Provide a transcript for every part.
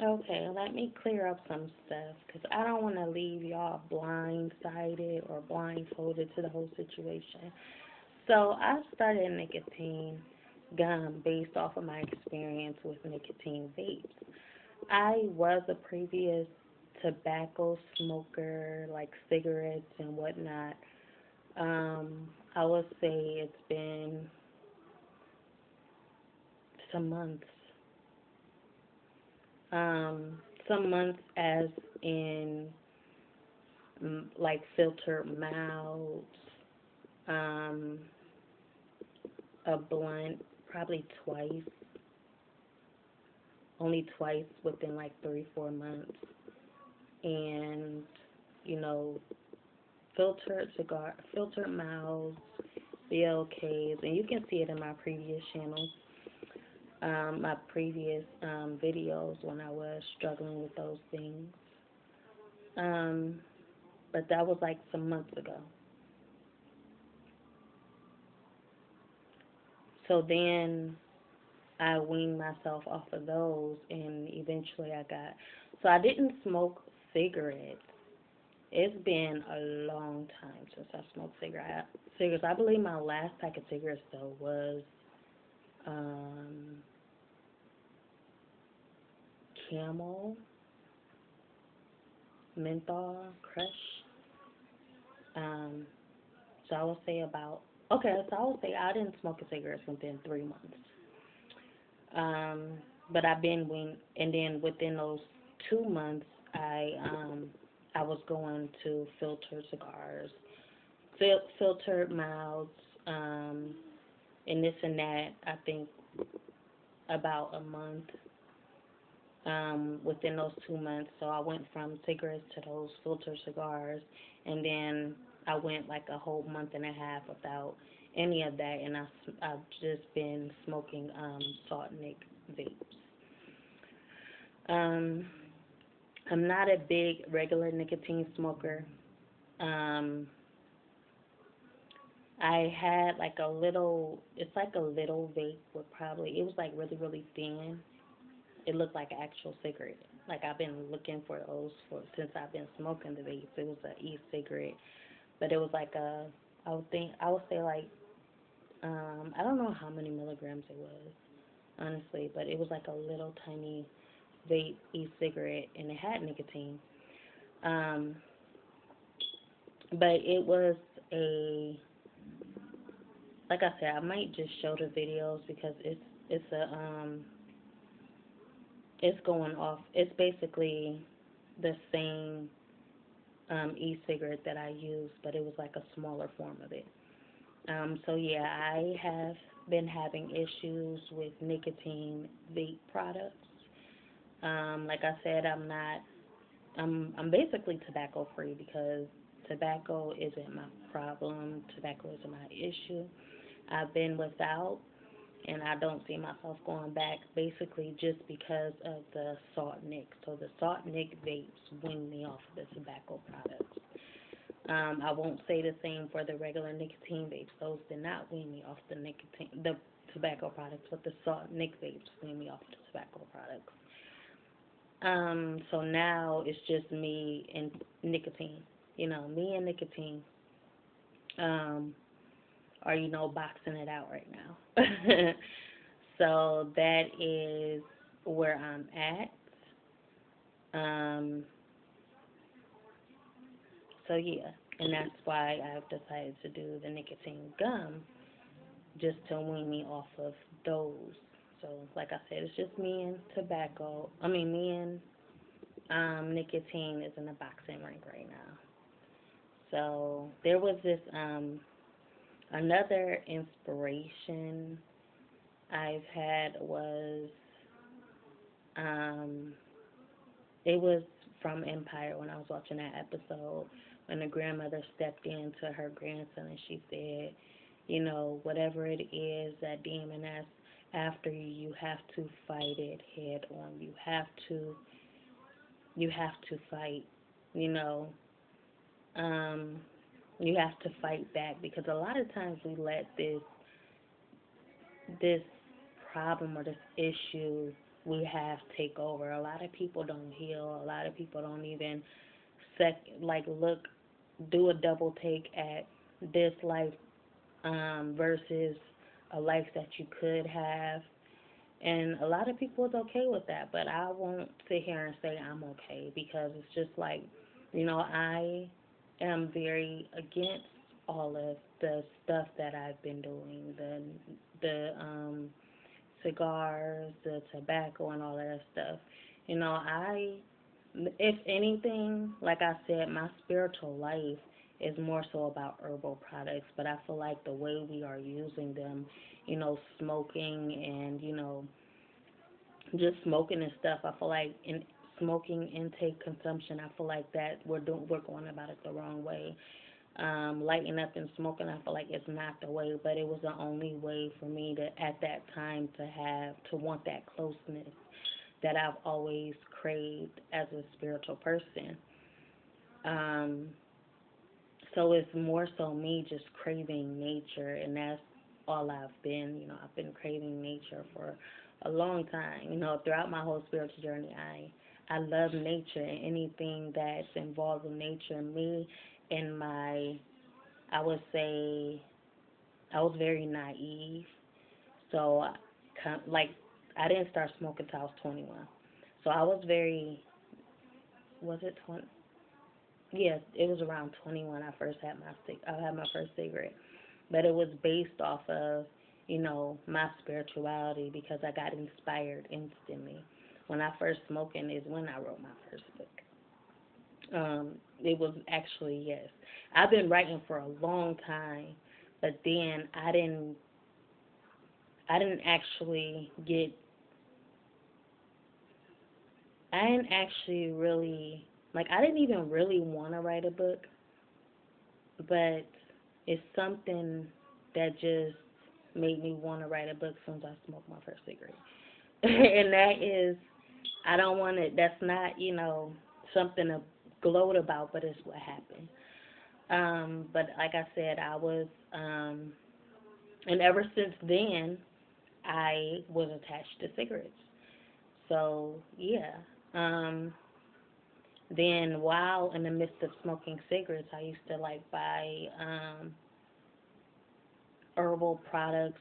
Okay, let me clear up some stuff because I don't want to leave y'all blindsided or blindfolded to the whole situation. So I started nicotine gum based off of my experience with nicotine vapes. I was a previous tobacco smoker, like cigarettes and whatnot. I would say it's been some months. Some months as in like filtered mouths, um, a blunt, probably twice, only twice within like 3, 4 months, and you know, filtered mouths, BLKs, and you can see it in my previous channel, my previous videos when I was struggling with those things. Um, but that was like some months ago. So then I weaned myself off of those, and eventually I got. So I didn't smoke cigarettes. It's been a long time since I smoked cigarettes. I believe my last pack of cigarettes though was um, Camel menthol crush. Um, so I would say about okay. So I would say I didn't smoke a cigarette within 3 months. Um, but I've been and then within those 2 months, I was going to filter cigars, filtered mouths, and this and that. I think about a month. Within those 2 months, so I went from cigarettes to those filter cigars, and then I went like a whole month and a half without any of that, and I've just been smoking salt nic vapes. Um, I'm not a big regular nicotine smoker. Um, I had like a little, it's like a little vape with probably, it was like really, really thin. It looked like an actual cigarette. Like I've been looking for those for since I've been smoking the vapes. It was an e-cigarette, but it was like I would say like I don't know how many milligrams it was honestly, but it was like a little tiny vape e-cigarette, and it had nicotine. Um, but it was a like I said, I might just show the videos because it's a it's going off. It's basically the same e-cigarette that I used, but it was like a smaller form of it. So yeah, I have been having issues with nicotine vape products. Like I said, I'm basically tobacco free because tobacco isn't my problem. Tobacco isn't my issue. I've been without, and I don't see myself going back basically just because of the salt nic. So the salt nic vapes wean me off of the tobacco products. I won't say the same for the regular nicotine vapes. Those did not wean me off the tobacco products, but the salt nic vapes wean me off the tobacco products. So now it's just me and nicotine. Me and nicotine. Um, are boxing it out right now. So that is where I'm at. Um, so yeah, and that's why I've decided to do the nicotine gum just to wean me off of those. So like I said, it's just me and tobacco. I mean, me and nicotine is in a boxing ring right now. So there was this another inspiration I've had was um it was from Empire when I was watching that episode when the grandmother stepped in to her grandson and she said, whatever it is, that demon that's after you, you have to fight it head on. You have to fight, you know. Um you have to fight back because a lot of times we let this problem or this issue we have take over. A lot of people don't heal. A lot of people don't even look, do a double take at this life versus a life that you could have. And a lot of people is okay with that, but I won't sit here and say I'm okay because it's just like, I am very against all of the stuff that I've been doing, the cigars, the tobacco, and all of that stuff. If anything, like I said, my spiritual life is more so about herbal products, but I feel like the way we are using them, smoking and, just smoking and stuff, I feel like in smoking intake consumption, I feel like that we're going about it the wrong way. Lighting up and smoking, I feel like it's not the way, but it was the only way for me to, at that time, to want that closeness that I've always craved as a spiritual person. Um, so it's more so me just craving nature, and that's all I've been. I've been craving nature for a long time. Throughout my whole spiritual journey, I love nature and anything that's involved with nature. Me and I would say I was very naive. So, like, I didn't start smoking until I was 21. So I was was it 20? Yeah, it was around 21 I first had I had my first cigarette. But it was based off of, my spirituality because I got inspired instantly. When I first smoking is when I wrote my first book. It was actually, yes. I've been writing for a long time, but then I didn't actually get I didn't actually really I didn't even really want to write a book, but it's something that just made me want to write a book as soon as I smoked my first cigarette. And that is, I don't want to, that's not, something to gloat about, but it's what happened. But like I said, and ever since then, I was attached to cigarettes. So, yeah. Um, then while in the midst of smoking cigarettes, I used to buy herbal products.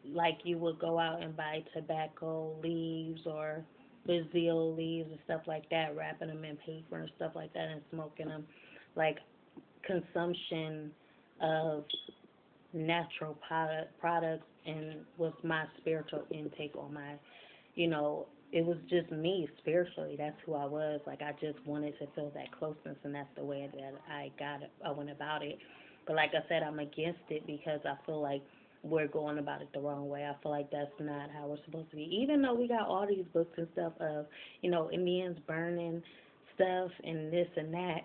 Like you would go out and buy tobacco leaves or Brazil leaves and stuff like that, wrapping them in paper and stuff like that and smoking them. Like consumption of natural products and was my spiritual intake on it was just me spiritually. That's who I was. I just wanted to feel that closeness, and that's the way that I went about it. But like I said, I'm against it because I feel like we're going about it the wrong way. I feel like that's not how we're supposed to be. Even though we got all these books and stuff of, Indians burning stuff and this and that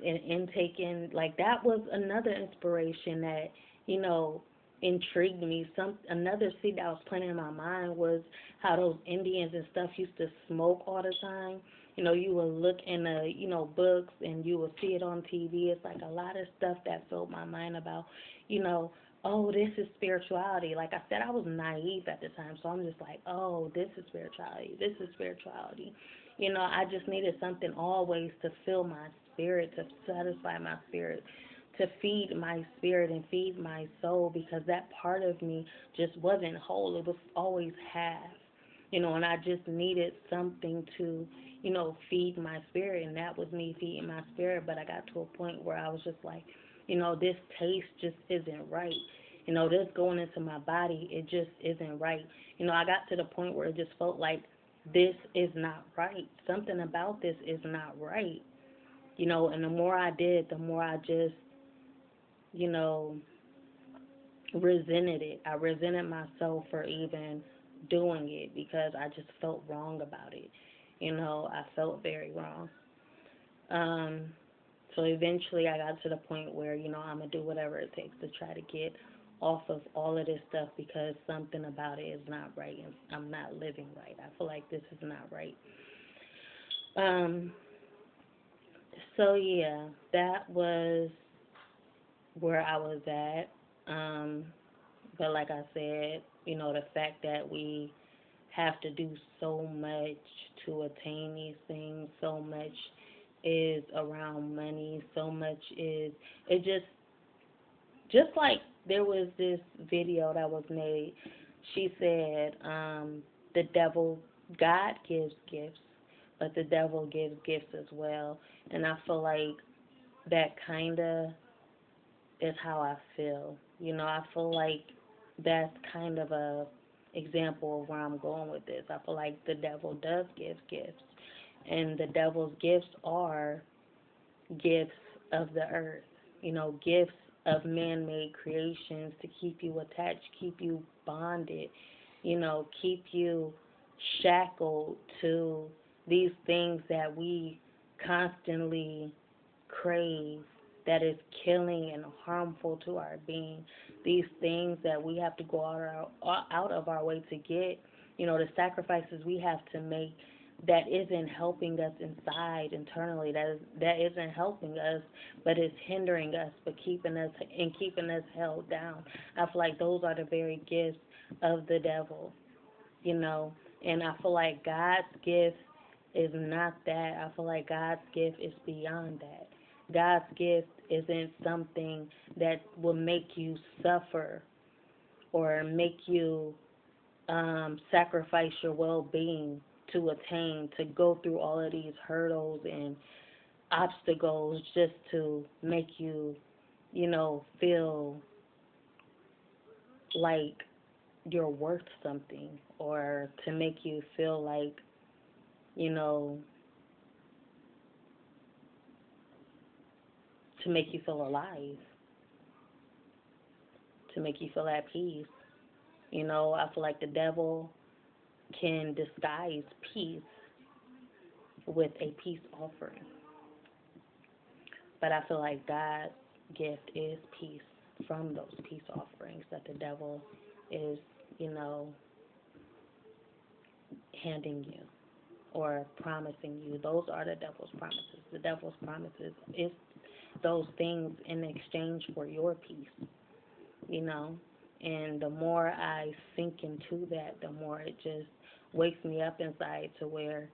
and intaking, that was another inspiration that, you know, intrigued me. Another seed that was planted in my mind was how those Indians and stuff used to smoke all the time. You would look in the, books and you would see it on TV. It's like a lot of stuff that filled my mind about, you know, oh, this is spirituality. Like I said, I was naive at the time, so I'm just like, oh, this is spirituality. This is spirituality. I just needed something always to fill my spirit, to satisfy my spirit, to feed my spirit and feed my soul because that part of me just wasn't whole. It was always half, and I just needed something to, feed my spirit, and that was me feeding my spirit. But I got to a point where I was just like, this taste just isn't right. This going into my body, it just isn't right. I got to the point where it just felt like this is not right. Something about this is not right. And the more I did, the more I just, you know, resented it. I resented myself for even doing it because I just felt wrong about it. I felt very wrong. Um, so eventually I got to the point where, I'm going to do whatever it takes to try to get off of all of this stuff because something about it is not right and I'm not living right. I feel like this is not right. Um, so yeah, that was where I was at. But like I said, the fact that we have to do so much to attain these things. So much is around money. So much is, it just like there was this video that was made. She said, the devil, God gives gifts, but the devil gives gifts as well. And I feel like that kind of is how I feel. I feel like that's kind of a example of where I'm going with this. I feel like the devil does give gifts, and the devil's gifts are gifts of the earth, gifts of man-made creations to keep you attached, keep you bonded, keep you shackled to these things that we constantly crave, that is killing and harmful to our being. These things that we have to go out of our way to get, the sacrifices we have to make, that isn't helping us inside internally, that isn't helping us, but it's hindering us, but keeping us held down. I feel like those are the very gifts of the devil, and I feel like God's gift is not that. I feel like God's gift is beyond that. God's gift isn't something that will make you suffer or make you sacrifice your well-being to attain, to go through all of these hurdles and obstacles just to make you, feel like you're worth something, or to make you feel like, to make you feel alive, to make you feel at peace. I feel like the devil can disguise peace with a peace offering. But I feel like God's gift is peace from those peace offerings that the devil is, handing you or promising you. Those are the devil's promises. The devil's promises is those things in exchange for your peace, And the more I sink into that, the more it just wakes me up inside to where,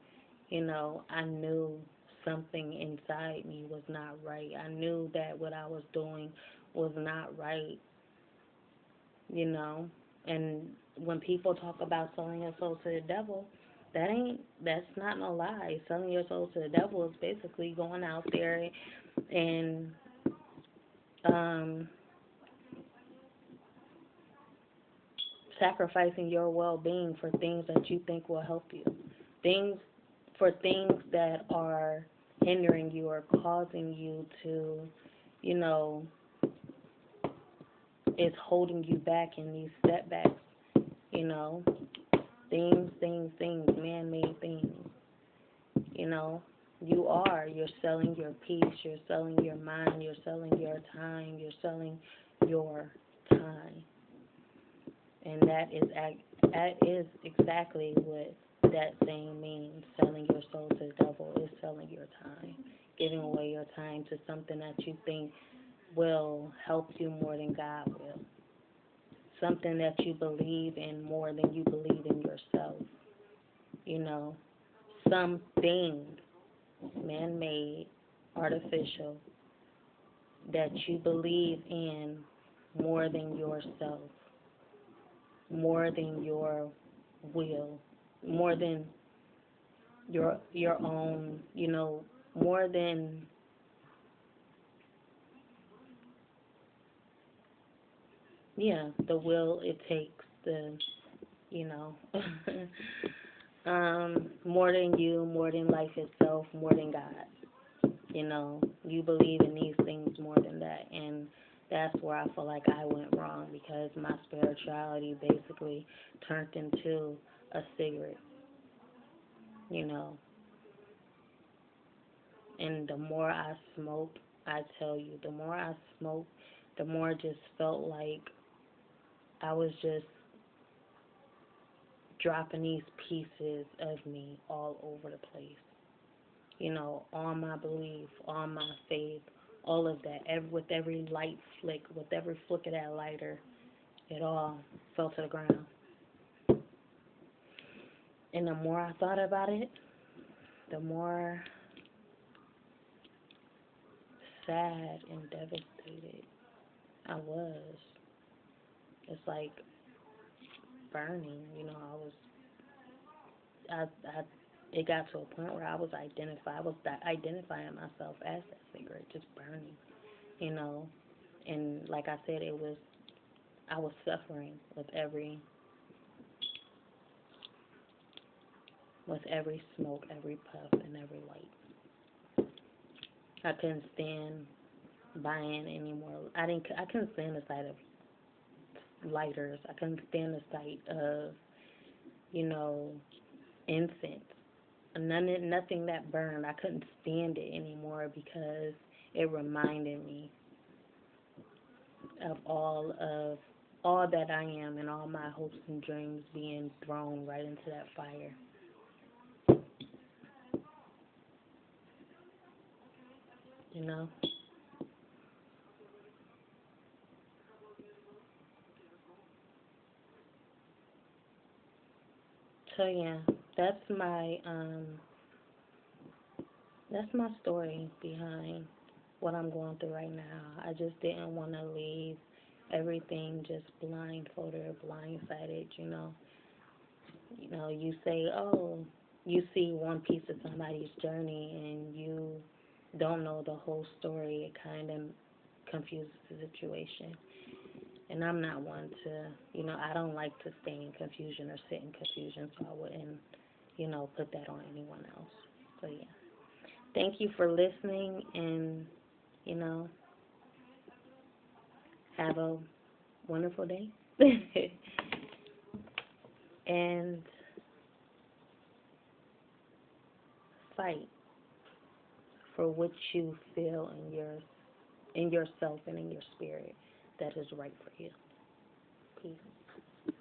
I knew something inside me was not right. I knew that what I was doing was not right, And when people talk about selling your soul to the devil, that's not no lie. Selling your soul to the devil is basically going out there and sacrificing your well-being for things that you think will help you. Things that are hindering you or causing you to, is holding you back in these setbacks, things, man-made things, you're selling your peace, you're selling your mind, you're selling your time, you're selling your time. And that is exactly what that saying means. Selling your soul to the devil is selling your time, giving away your time to something that you think will help you more than God will, something that you believe in more than you believe in yourself, something man-made, artificial, that you believe in more than yourself, more than your will, more than your own, more than the will it takes, more than you, more than life itself, more than God. You believe in these things more than that, and that's where I feel like I went wrong, because my spirituality basically turned into a cigarette, and the more I smoked, I tell you, the more I smoked, the more it just felt like I was just dropping these pieces of me all over the place. All my belief, all my faith, all of that. With every light flick, with every flick of that lighter, it all fell to the ground. And the more I thought about it, the more sad and devastated I was. It's like burning, you know. I it got to a point where I was identifying myself as that cigarette, just burning, you know. And like I said, I was suffering with every smoke, every puff, and every light. I couldn't stand buying any more. I couldn't stand the sight of lighters. I couldn't stand the sight of, you know, incense. Nothing that burned. I couldn't stand it anymore because it reminded me of all that I am and all my hopes and dreams being thrown right into that fire. You know? So yeah, that's my um that's my story behind what I'm going through right now. I just didn't want to leave everything just blindfolded or blindsided, you know. You know, you say, oh, you see one piece of somebody's journey and you don't know the whole story. It kind of confuses the situation. And I'm not one to, you know, I don't like to stay in confusion or sit in confusion, so I wouldn't, you know, put that on anyone else. So, yeah. Thank you for listening and, you know, have a wonderful day. And fight for what you feel in yourself and in your spirit that is right for you. Peace.